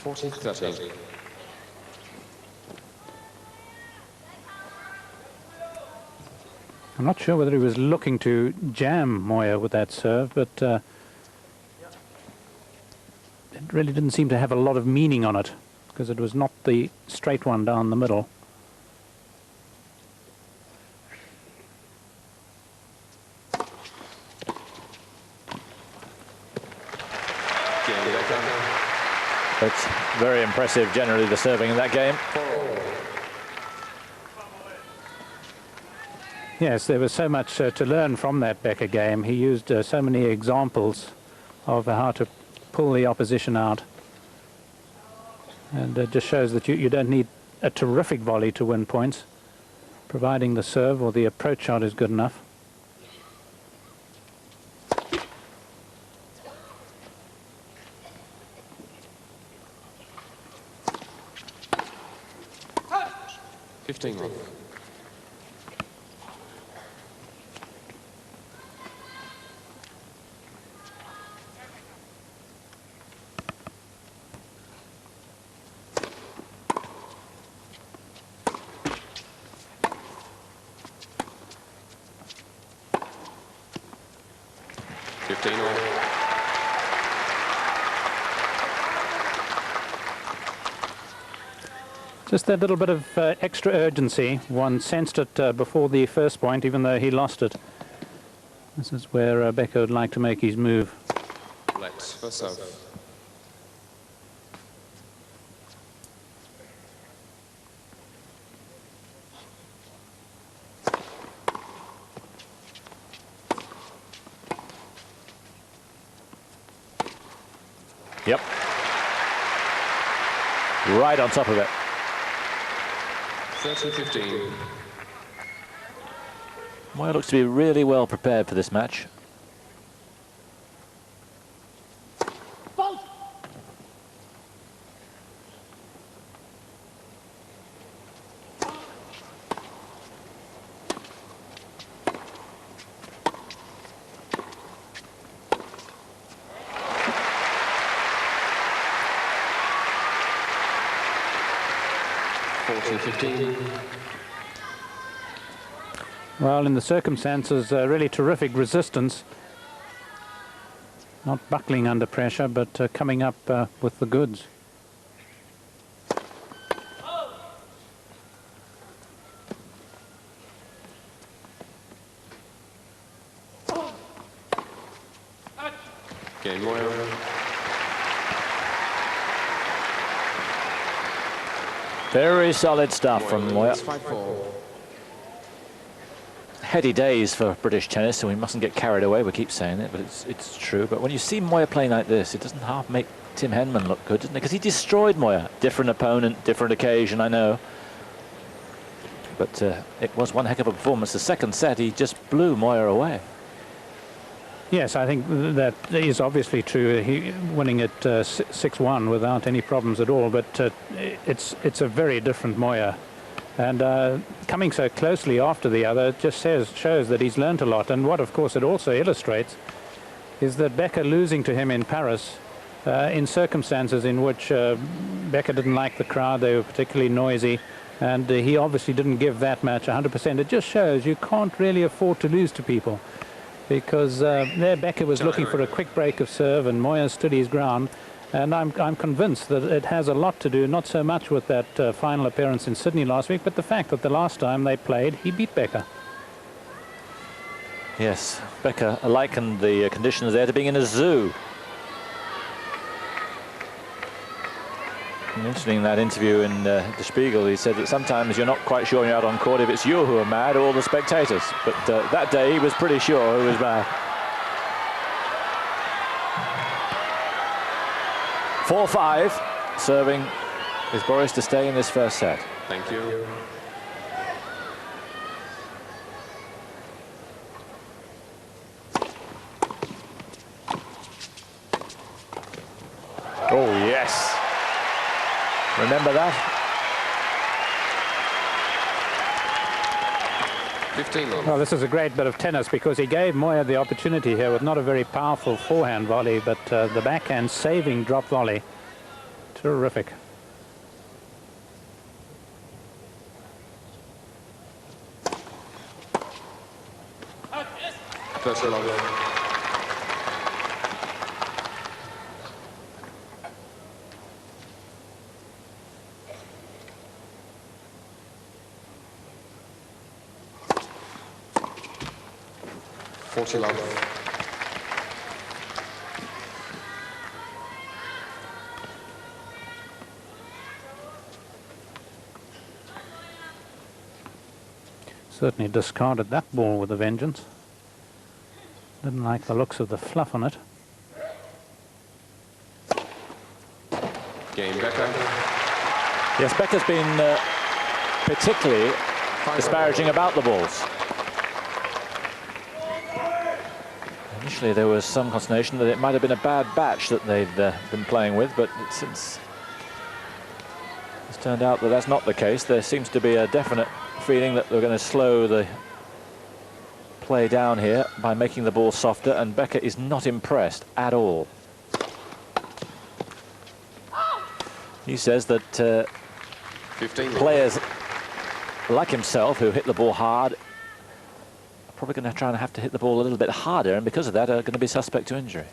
40-30. I'm not sure whether he was looking to jam Moya with that serve, but it really didn't seem to have a lot of meaning on it, because it was not the straight one down the middle. It's very impressive, generally, the serving in that game. Yes, there was so much to learn from that Becker game. He used so many examples of how to pull the opposition out. And it just shows that you don't need a terrific volley to win points, providing the serve or the approach shot is good enough. Love. Just that little bit of extra urgency. One sensed it before the first point, even though he lost it. This is where Becker would like to make his move. Let's for serve. Yep. Right on top of it. 30-15. Moya looks to be really well prepared for this match. Well, in the circumstances, really terrific resistance. Not buckling under pressure, but coming up with the goods. Game Moya. Very solid stuff from Moya. Heady days for British tennis, so we mustn't get carried away. We keep saying it, but it's true. But when you see Moya playing like this, it doesn't half make Tim Henman look good, doesn't it? Because he destroyed Moya. Different opponent, different occasion, I know. But it was one heck of a performance. The second set, he just blew Moya away. Yes, I think that is obviously true. He winning it 6-1 without any problems at all. But it's a very different Moya. And coming so closely after the other just shows that he's learnt a lot. And what, of course, it also illustrates is that Becker losing to him in Paris in circumstances in which Becker didn't like the crowd. They were particularly noisy. And he obviously didn't give that match 100%. It just shows you can't really afford to lose to people. Because there Becker was looking for a quick break of serve and Moya stood his ground. And I'm convinced that it has a lot to do, not so much with that final appearance in Sydney last week, but the fact that the last time they played, he beat Becker. Yes, Becker likened the conditions there to being in a zoo. Mentioning that interview in Der Spiegel, he said that sometimes you're not quite sure you're out on court if it's you who are mad or the spectators. But that day he was pretty sure who was mad. 4-5, serving is Boris to stay in this first set. Thank you. Oh, yes. Remember that? 15 love. Well, this is a great bit of tennis because he gave Moya the opportunity here with not a very powerful forehand volley, but the backhand saving drop volley. Terrific. First long. Forty long. Certainly discarded that ball with a vengeance. Didn't like the looks of the fluff on it. Game Becker. Yes, Becker's been particularly disparaging about the balls. Initially there was some consternation that it might have been a bad batch that they'd been playing with, but since it's turned out that that's not the case, there seems to be a definite feeling that they're going to slow the play down here by making the ball softer, and Becker is not impressed at all. He says that 15 players like himself who hit the ball hard are probably going to try and have to hit the ball a little bit harder, and because of that are going to be suspect to injury.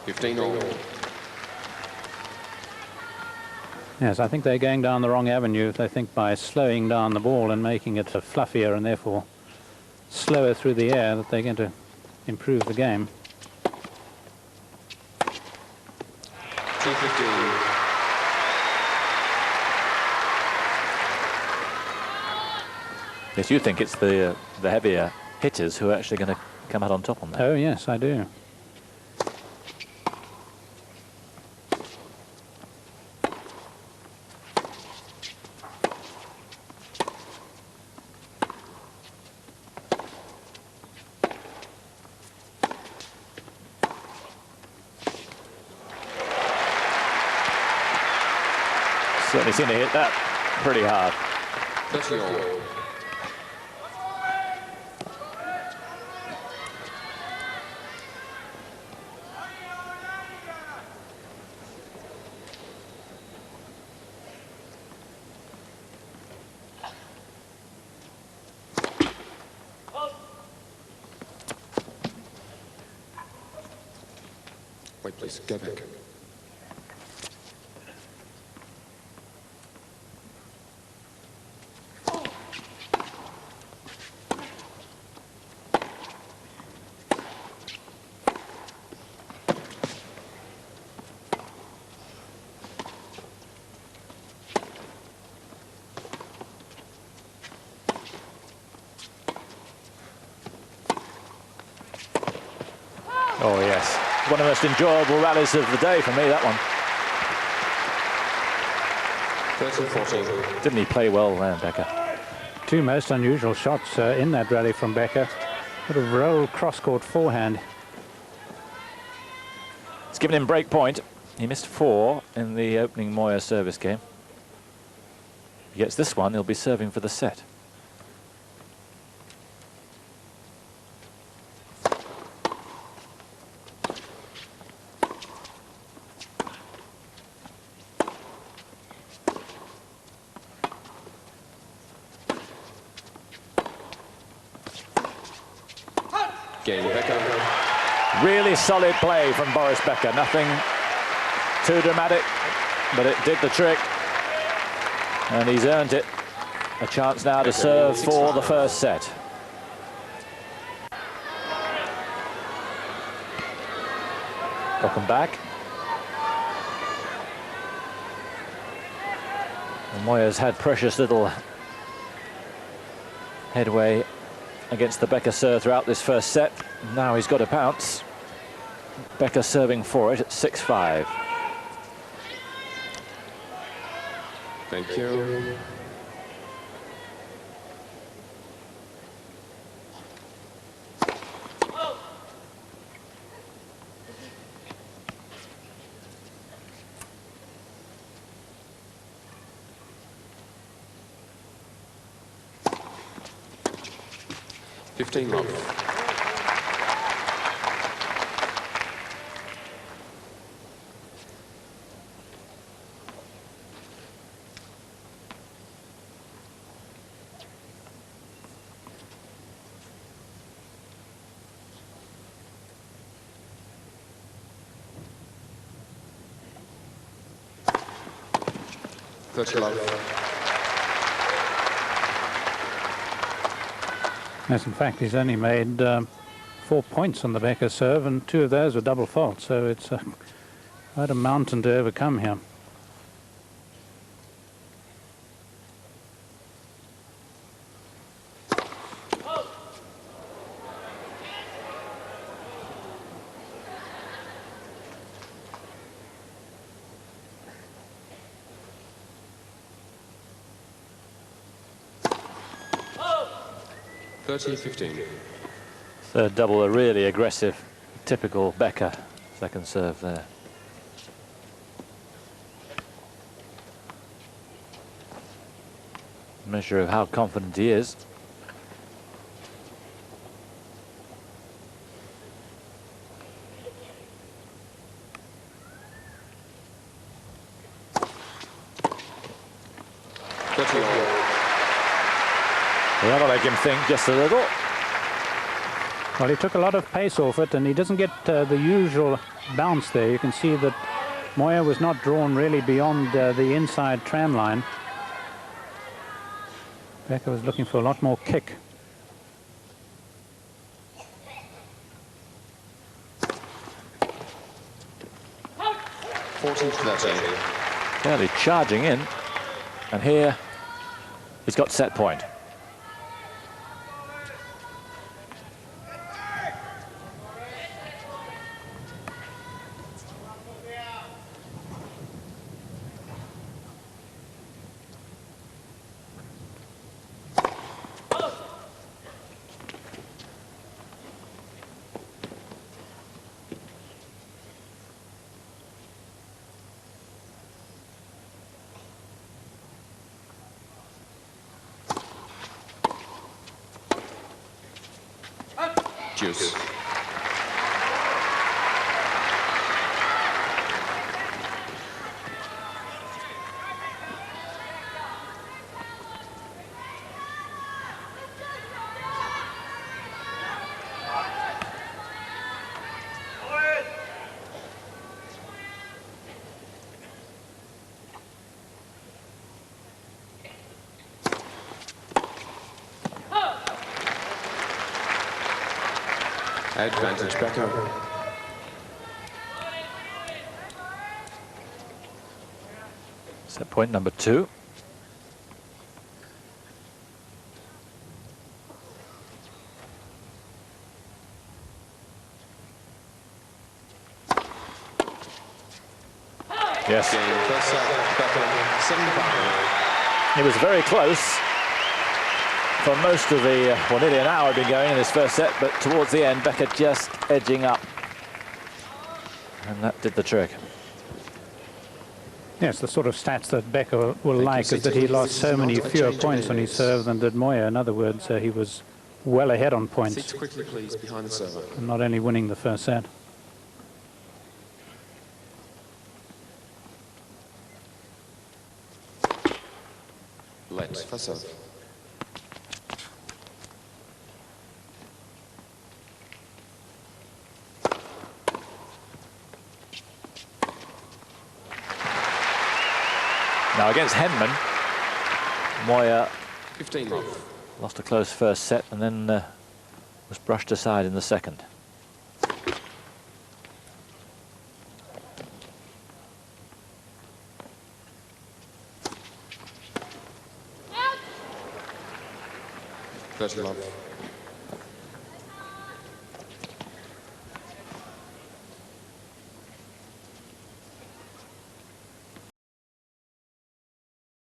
15 all. Yes, I think they're going down the wrong avenue if they think by slowing down the ball and making it fluffier and therefore slower through the air that they're going to improve the game. 215. Yes, you think it's the heavier hitters who are actually going to come out on top on that. Oh, yes, I do. Certainly seem to hit that pretty hard. 30 all. Wait, please. Go back. Oh, yes. One of the most enjoyable rallies of the day for me, that one. 13-14. Didn't he play well there, Becker? Two most unusual shots in that rally from Becker. Sort of roll cross-court forehand. It's given him break point. He missed 4 in the opening Moya service game. If he gets this one, he'll be serving for the set. Game Becker. Really solid play from Boris Becker. Nothing too dramatic, but it did the trick. And he's earned it. A chance now to serve for the first set. Welcome back. And Moya's had precious little headway against the Becker serve throughout this first set. Now he's got a bounce. Becker serving for it at 6-5. Thank you. 30 love. Yes, in fact, he's only made 4 points on the becker serve, and 2 of those were double faults, so it's quite a mountain to overcome here. Third double, a really aggressive, typical Becker second serve there. Measure of how confident he is. The other make him think just a little. Well, he took a lot of pace off it, and he doesn't get the usual bounce there. You can see that Moya was not drawn really beyond the inside tram line. Becker was looking for a lot more kick. Fairly charging in, and here he's got set point. Juice. Advantage Becker. Set point number 2. Yes. It was very close for most of the, well, nearly an hour had been going in this first set, but towards the end, Becker just edging up. And that did the trick. Yes, the sort of stats that Becker will like is that he lost so many fewer points on his serve than did Moya. In other words, he was well ahead on points. Seats quickly, please, behind the server. And not only winning the first set. Let for serve. Now against Henman, Moya 15 love. lost a close first set and then was brushed aside in the second. Love.